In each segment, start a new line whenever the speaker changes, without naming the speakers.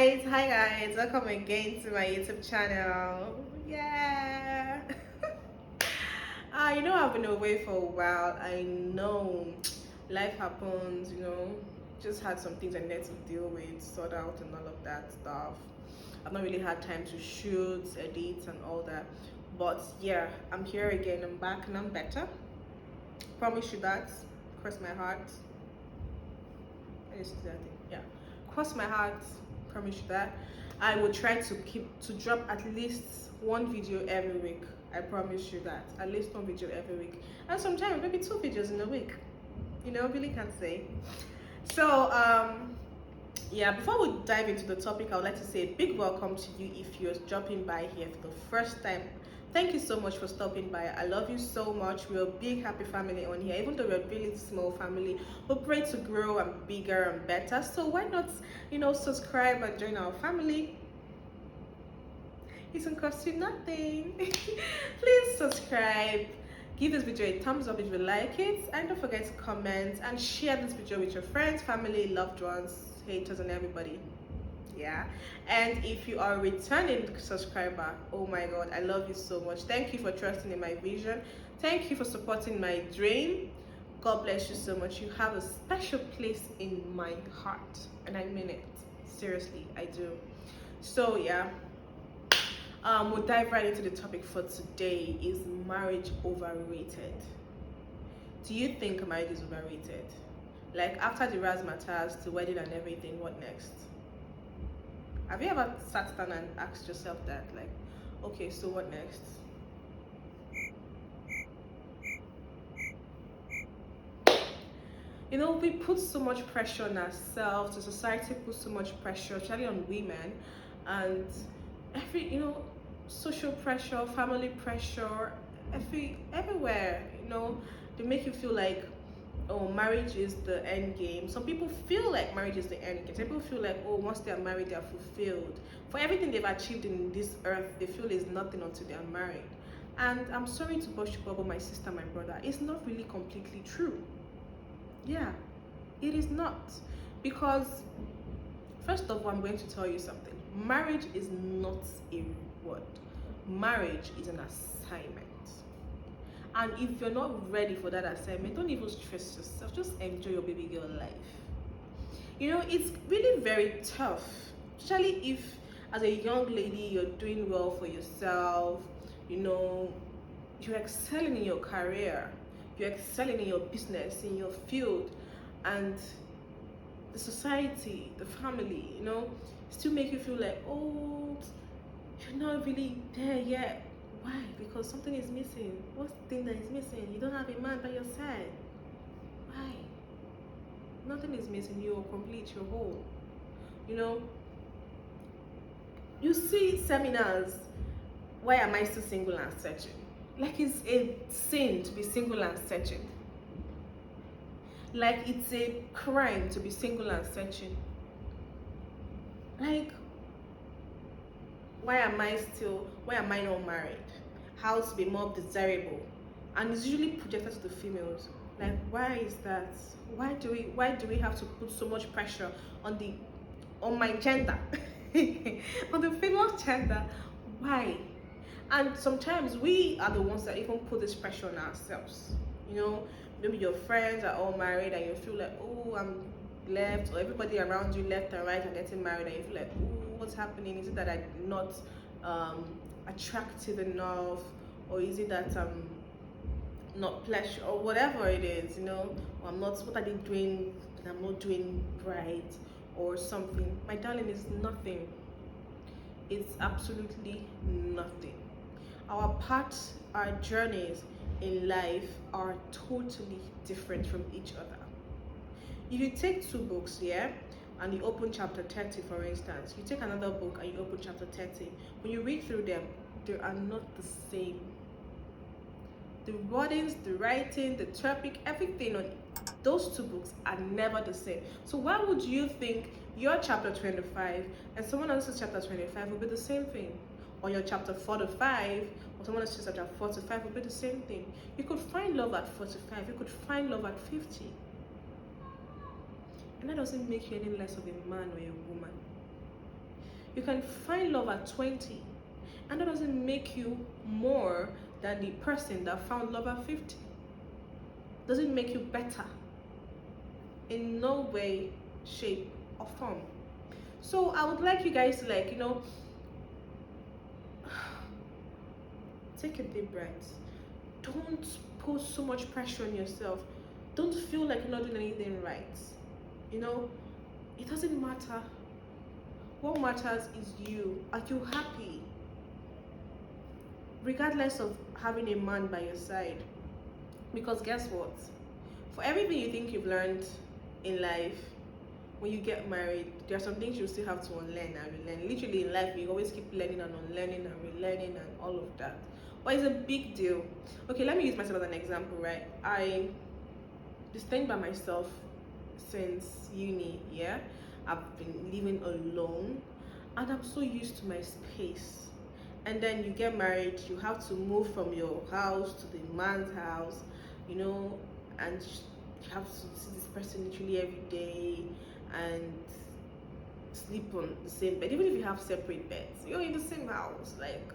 Hi guys, welcome again to my YouTube channel. Yeah. I've been away for a while. I know life happens, just had some things I need to deal with, sort out, and all of that stuff. I've not really had time to shoot, edit, and all that. But yeah, I'm here again. I'm back and I'm better. Promise you that. Cross my heart. I just did that thing. Yeah. Cross my heart. Promise you that. I will try to drop at least one video every week. I promise you that. At least one video every week. And sometimes maybe two videos in a week. Really can't say. So yeah, before we dive into the topic, I would like to say a big welcome to you if you're dropping by here for the first time. Thank you so much for stopping by. I love you so much. We're a big happy family on here. Even though we're a really small family, we're pray to grow and bigger and better. So why not, subscribe and join our family? It won't cost you nothing. Please subscribe. Give this video a thumbs up if you like it, and don't forget to comment and share this video with your friends, family, loved ones, haters, and everybody. Yeah. And if you are a returning subscriber, oh my god, I love you so much. Thank you for trusting in my vision. Thank you for supporting my dream. God bless you so much. You have a special place in my heart, and I mean it. Seriously, I do. So yeah, we'll dive right into the topic for today. Is marriage overrated? Do you think marriage is overrated? Like, after the razzmatazz, the wedding and everything, what next? Have you ever sat down and asked yourself that? Like, okay, so what next? We put so much pressure on ourselves. The society puts so much pressure, especially on women, and social pressure, family pressure, everywhere. They make you feel like, oh, marriage is the end game. Some people feel like marriage is the end game. Some people feel like, oh, once they are married, they are fulfilled. For everything they've achieved in this earth, they feel is nothing until they are married. And I'm sorry to burst your bubble, my sister, my brother. It's not really completely true. Yeah, it is not. Because, first of all, I'm going to tell you something. Marriage is not a reward. Marriage is an assignment. And if you're not ready for that assignment, don't even stress yourself. Just enjoy your baby girl life. It's really very tough, especially if, as a young lady, you're doing well for yourself. You're excelling in your career, you're excelling in your business, in your field, and the society, the family, still make you feel like, oh, you're not really there yet. Why? Because something is missing. What's the thing that is missing? You don't have a man by your side. Why? Nothing is missing. You are complete. You're whole. You see seminars. Why am I still single and searching? Like, it's a sin to be single and searching. Like, it's a crime to be single and searching. Like, why am I not married? How to be more desirable? And it's usually projected to the females. Like, why is that? Why do we have to put so much pressure on my gender? On the female gender? Why? And sometimes we are the ones that even put this pressure on ourselves. Maybe your friends are all married and you feel like, oh, I'm left, or everybody around you left and right are getting married, and you feel like, oh, what's happening? Is it that I'm not attractive enough, or is it that I'm not pleasure, or whatever it is, or I'm not, what are they doing that I'm not doing right, or something? My darling, is nothing. It's absolutely nothing. Our paths, our journeys in life are totally different from each other. If you take two books, and you open chapter 30, for instance, you take another book and you open chapter 30, when you read through them, they are not the same. The wordings, the writing, the topic, everything on those two books are never the same. So why would you think your chapter 25 and someone else's chapter 25 will be the same thing? Or your chapter 45 or someone else's chapter 45 will be the same thing? You could find love at 45, you could find love at 50. And that doesn't make you any less of a man or a woman. You can find love at 20, and that doesn't make you more than the person that found love at 50. Doesn't make you better in no way, shape, or form. So I would like you guys to, like, take a deep breath. Don't put so much pressure on yourself. Don't feel like you're not doing anything right. You know, it doesn't matter. What matters is you. Are you happy? Regardless of having a man by your side. Because guess what? For everything you think you've learned in life, when you get married, there are some things you still have to unlearn and relearn. Literally in life, we always keep learning and unlearning and relearning and all of that. But it's a big deal. Okay, let me use myself as an example, right? I been staying by myself since uni, yeah? I've been living alone and I'm so used to my space. And then you get married, you have to move from your house to the man's house, and you have to see this person literally every day and sleep on the same bed. Even if you have separate beds, you're in the same house. Like,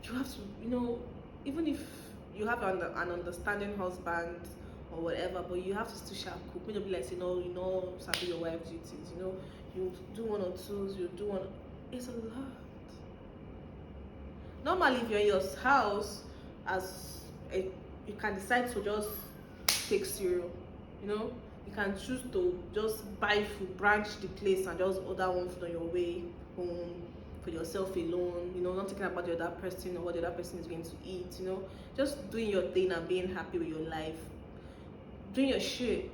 you have to, even if you have an understanding husband or whatever, but you have to still share cook. Maybe be like, sabi your wife's duties, you do one or twos, you do one. It's a lot. Normally, if you're in your house, you can decide to just take cereal, you can choose to just buy food, branch the place, and just order one food on your way home for yourself alone, not thinking about the other person or what the other person is going to eat, just doing your thing and being happy with your life, doing your shit.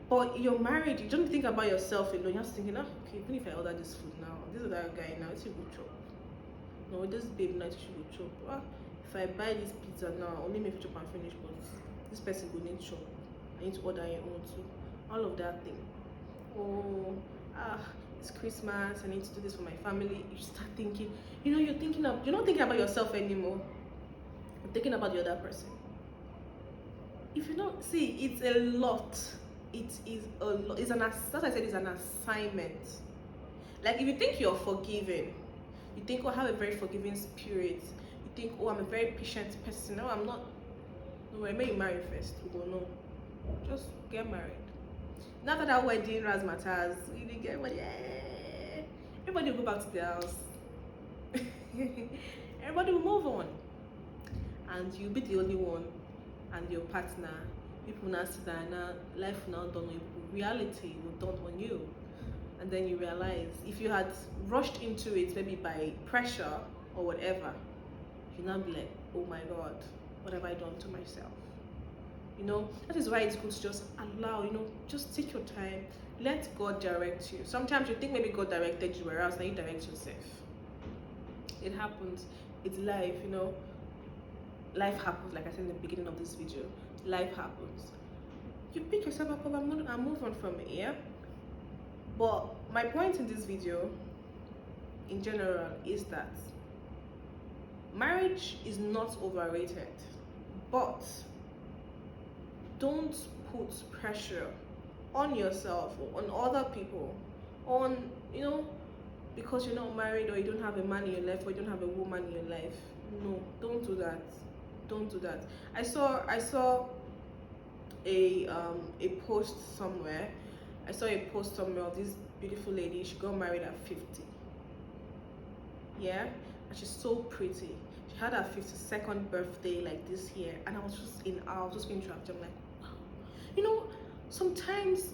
But you're married, you don't think about yourself alone. You're just thinking, okay, even if I order this food now, this other guy now, it's a good chop. No, this babe now, she will chop. If I buy this pizza now, only make chop and finish, but this person will need chop. I need to order your own too. All of that thing. It's Christmas, I need to do this for my family. You start thinking, you're not thinking about yourself anymore. You're thinking about the other person. If you don't see, it's a lot. It is a lot. As I said, it's an assignment. Like, if you think you're forgiving, you think, I have a very forgiving spirit. You think, I'm a very patient person. No, I'm not. No, I may marry first. No, just get married. Not that wedding razzmatazz. You get everybody. Everybody will go back to their house. Everybody will move on, and you'll be the only one, and your partner. People now sit there, now life will now done on you. Reality will dawn on you, and then you realize if you had rushed into it, maybe by pressure or whatever, you now be like, oh my God, what have I done to myself? That is why it's good to just allow, just take your time, let God direct you. Sometimes you think maybe God directed you, whereas now you direct yourself. It happens. It's life, Life happens, like I said in the beginning of this video. Life happens. You pick yourself up and move on from it, yeah? But my point in this video, in general, is that marriage is not overrated, but don't put pressure on yourself or on other people, because you're not married or you don't have a man in your life or you don't have a woman in your life. No, don't do that. Don't do that. I saw a post somewhere. I saw a post somewhere of this beautiful lady. She got married at 50. Yeah, and she's so pretty. She had her 52nd birthday like this year, and I was just in awe. I was just going through after. I'm like, wow. Sometimes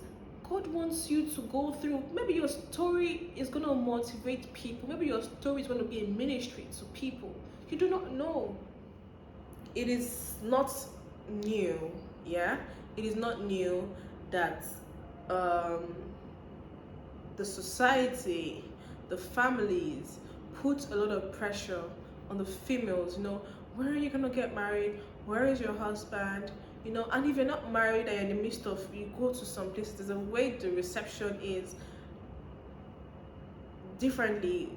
God wants you to go through. Maybe your story is gonna motivate people. Maybe your story is gonna be a ministry to people. You do not know. It is not new, yeah? It is not new that the society, the families put a lot of pressure on the females, where are you gonna get married? Where is your husband? And if you're not married and you're in the midst of, you go to some places, there's a way the reception is differently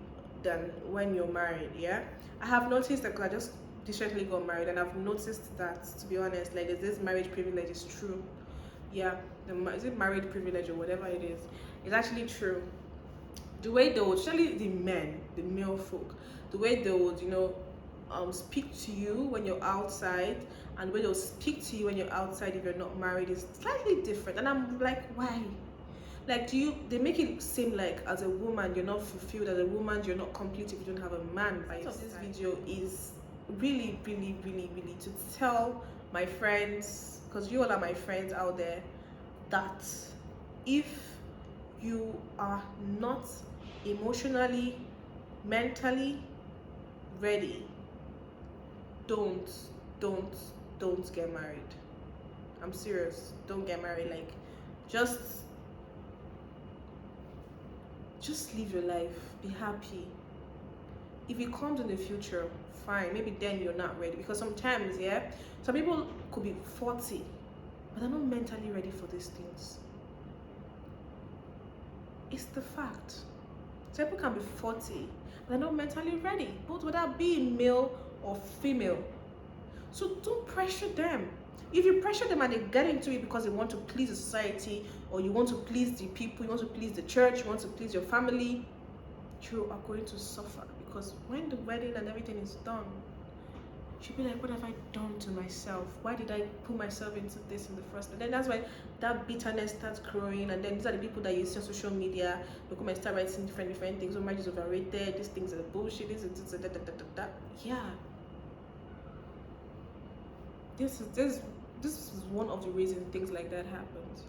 than when you're married, yeah? I have noticed that, because I just recently got married, and I've noticed that, to be honest, like, this marriage privilege is true. Yeah, is it marriage privilege or whatever it is? It's actually true the way they would, especially the men, the male folk, the way they would, speak to you when you're outside, and the way they'll speak to you when you're outside if you're not married is slightly different. And I'm like, why? Like, they make it seem like as a woman you're not fulfilled, as a woman you're not complete if you don't have a man by your side. This video is really, really, really, really to tell my friends, because you all are my friends out there, that if you are not emotionally, mentally ready, don't get married. I'm serious. Don't get married. Like, just live your life, be happy. If it comes in the future, fine, maybe then you're not ready, because sometimes, yeah, some people could be 40 but they're not mentally ready for these things. It's the fact. Some people can be 40 but they're not mentally ready, both whether being male or female. So don't pressure them. If you pressure them and they get into it because they want to please the society, or you want to please the people, you want to please the church, you want to please your family, you are going to suffer. Because when the wedding and everything is done, you'll be like, what have I done to myself? Why did I put myself into this in the first place? And then that's why that bitterness starts growing. And then these are the people that you see on social media. They come and start writing different things. Oh, marriage is overrated. These things are bullshit. This is da, da, da, da, da. Yeah. This is one of the reasons things like that happens.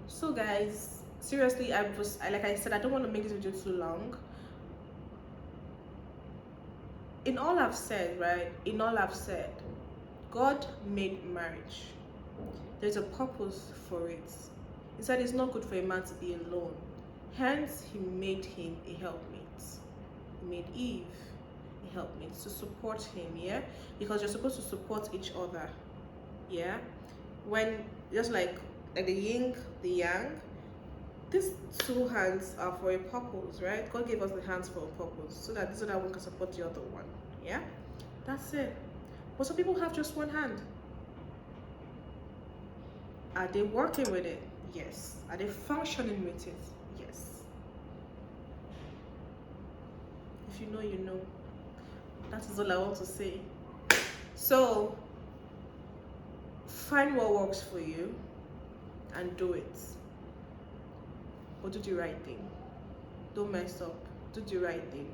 So guys, seriously, like I said, I don't want to make this video too long. In all I've said, right? In all I've said, God made marriage. There's a purpose for it. He said it's not good for a man to be alone. Hence, he made him a helpmate. He made Eve a helpmate to support him, yeah? Because you're supposed to support each other, yeah? When, just like the yin, the yang, these two hands are for a purpose, right? God gave us the hands for a purpose, so that this other one can support the other one, yeah? That's it. But some people have just one hand. Are they working with it? Yes. Are they functioning with it? Yes. If you know, you know. That is all I want to say. So, find what works for you and do it. But do the right thing. Don't mess up. Do the right thing.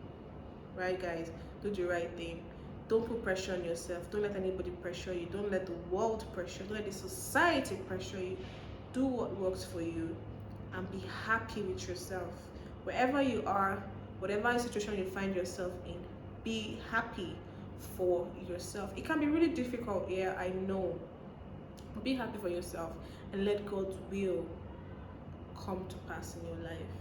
Right, guys? Do the right thing. Don't put pressure on yourself. Don't let anybody pressure you. Don't let the world pressure you. Don't let the society pressure you. Do what works for you and be happy with yourself. Wherever you are, whatever situation you find yourself in, be happy for yourself. It can be really difficult, yeah, I know. But be happy for yourself and let God's will come to pass in your life.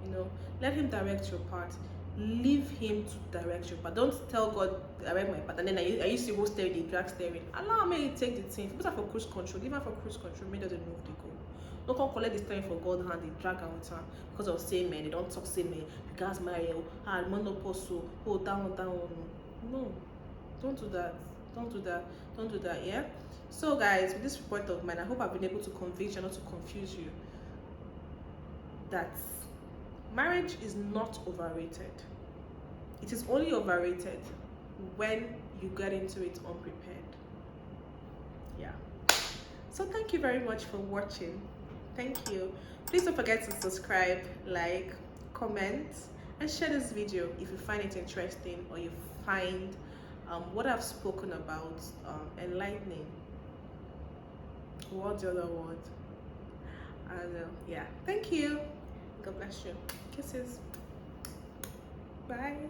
You know, let him direct your path. Leave him to direct your path. Don't tell God, direct my path, and then I used to go steering, the drag steering. Allow me to take the thing. Put her for cruise control. Leave her for cruise control. Make doesn't move, they go. Don't come collect the steering for God hand, they drag her with her because of same men. They don't talk same men. The guys marry, monopause, oh, down. No, don't do that. Don't do that. Don't do that, yeah? So guys, with this point of mine, I hope I've been able to convince you, not to confuse you, that marriage is not overrated. It is only overrated when you get into it unprepared. Yeah. So thank you very much for watching. Thank you. Please don't forget to subscribe, like, comment, and share this video if you find it interesting or you find what I've spoken about enlightening. What's the other word? Yeah. Thank you. God bless you. Kisses. Bye.